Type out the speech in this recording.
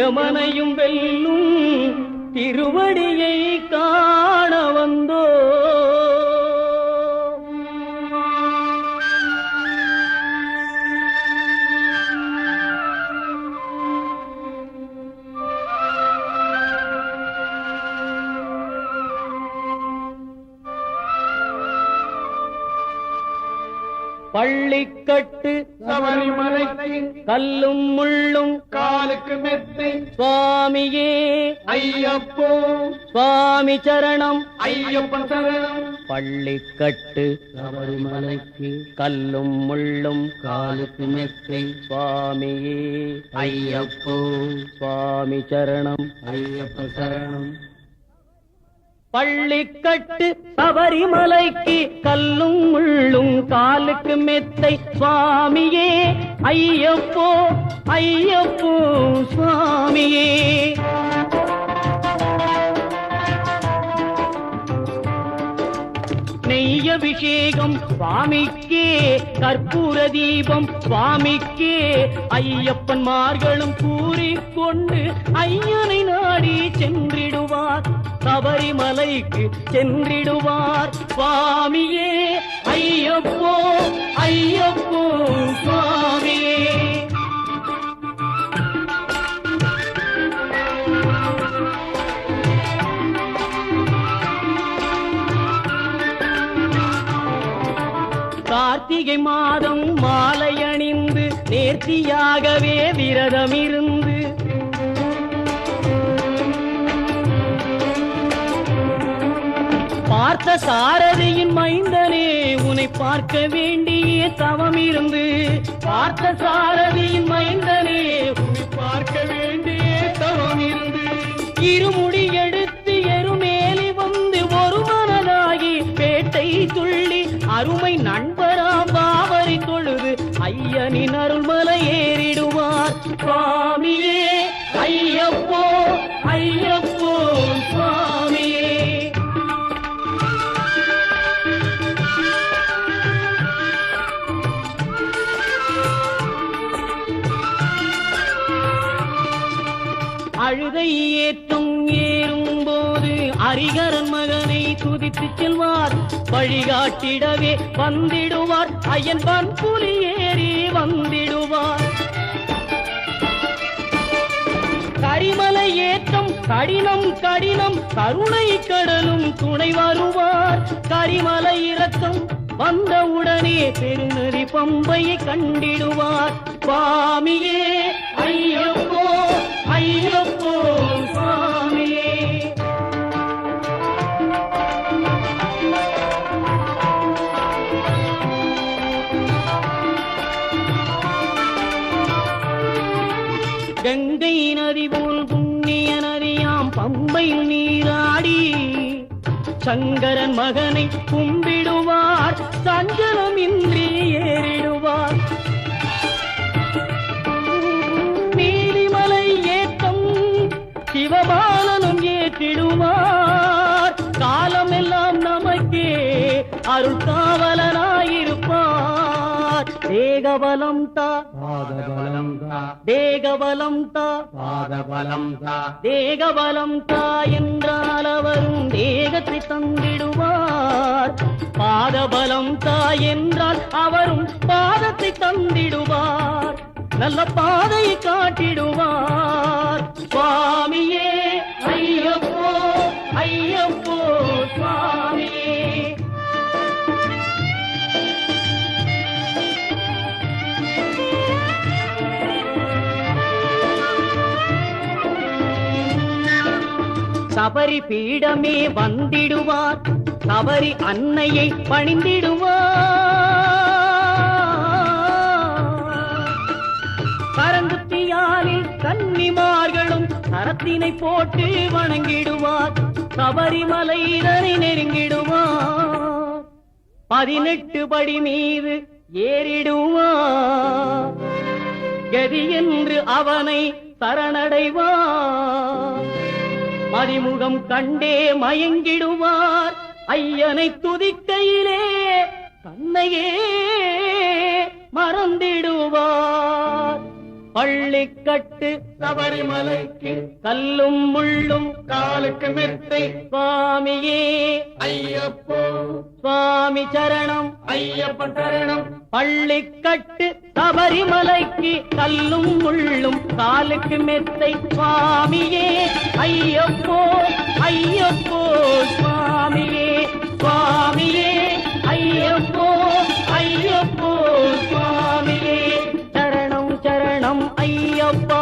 யமனையும் வெல்லும் திருவடியை காண வந்தோ. பள்ளிக்கட்டு சபரிமலைக்கு கல்லும் முள்ளும் காலுக்கு மெத்தை சுவாமியே ஐயப்போ சுவாமி சரணம் ஐயப்பன் சரணம். பள்ளிக்கட்டு சபரிமலைக்கு கல்லும் முள்ளும் காலுக்கு மெத்தை சுவாமியே ஐயப்போ சுவாமி சரணம் ஐயப்பன் சரணம். பள்ளிக்கட்டு சபரிமலைக்கு கல்லும் முள்ளும் காலுக்கு மெத்தை சுவாமியே ஐயப்போ ஐயப்போ சுவாமியே. நெய்யபிஷேகம் சுவாமிக்கே கற்பூர தீபம் சுவாமிக்கே ஐயப்பன்மார்களும் கூறிக்கொண்டு ஐயனை நாடி சென்றிடுவார் சபரிமலைக்கு சென்றிடுவார் சுவாமியே ஐயப்போ ஐயப்போ சுவாமியே. கார்த்திகை மாதம் மாலை அணிந்து நேர்த்தியாகவே விரதமிருந்து பார்த்த சாரதியின் மைந்தனே உன்னை பார்க்க வேண்டிய தவம் இருந்து பார்த்த சாரதியின் மைந்தனே உன்னை பார்க்க வேண்டிய தவம் இருந்து இருமுடி எடுத்து எருமேலி வந்து ஒரு மனதாகி பேட்டை துள்ளி அருமை நண்பராம் பாவரி தொழுது ஐயனின் அருள்மலை ஏறிடுவார் சுவாமியே ஐயப்போ ஐயப்போ சுவாமியே. அழுதை ஏற்றும் ஏறும்போது அரிகரன் மகனை துதித்து செல்வார் வழிகாட்டிடவே வந்திடுவார் ஐயன் பன்புலி ஏறி வந்திடுவார். கரிமலை ஏற்றம் கடினம் கடினம் கருணை கடலும் துணை வருவார் கரிமலை இறக்கம் வந்தவுடனே பெருநதி பம்பையை கண்டிடுவார் சுவாமியே ஐயப்போ ஐயப்போ சுவாமியே. கங்கை நதி போல் புண்ணிய நதியாம் பம்பையில் நீராடி சங்கரன் மகனை கும்பிடுவார் சஞ்சலமின்றி ஏறிடுவார். நீலிமலை ஏற்றம் சிவபாலனும் ஏற்றிடுவார் காலமெல்லாம் நமக்கே அருள் காவலனாயிருப்பார். தேகபலம் தா பாதபலம் தா தேகபலம் தா பாதபலம் தா தேகபலம் தா என்றால் அவரும் தேகத்தை தந்திடுவார் பாதபலம் தா என்றால் அவரும் பாதத்தை தந்திடுவார் நல்ல பாதையை காட்டிடுவார் சுவாமியே ஐயப்போ ஐயப்போ சுவாமியே. சபரி பீடமே வந்திடுவார் சபரி அன்னையை பணிந்திடுவார். கரங்குத்தியாலில் கன்னிமார்களும் கரத்தினை போட்டு வணங்கிடுவார் சபரிமலைதனை நெருங்கிடுவார் 18 படி மீது ஏறிடுவார் கதி என்று அவனை சரணடைவார். மதிமுகம் கண்டே மயங்கிடுவார் ஐயனை துதிக்கையிலே தன்னையே மறந்திடுவார். பள்ளிக்கட்டு சபரிமலைக்கு கல்லும் முள்ளும் காலுக்கு மெத்தை சுவாமியே ஐயப்போ சுவாமி சரணம் ஐயப்ப சரணம் பள்ளிக்கட்டு சபரிமலைக்கு கல்லும் முள்ளும் காலுக்கு மெத்தை சுவாமியே ஐயப்போ ஐயப்போ சுவாமியே சுவாமியே ஐயப்போ ஐயப்போ சுவாமியே சரணம் சரணம் ஐயப்பா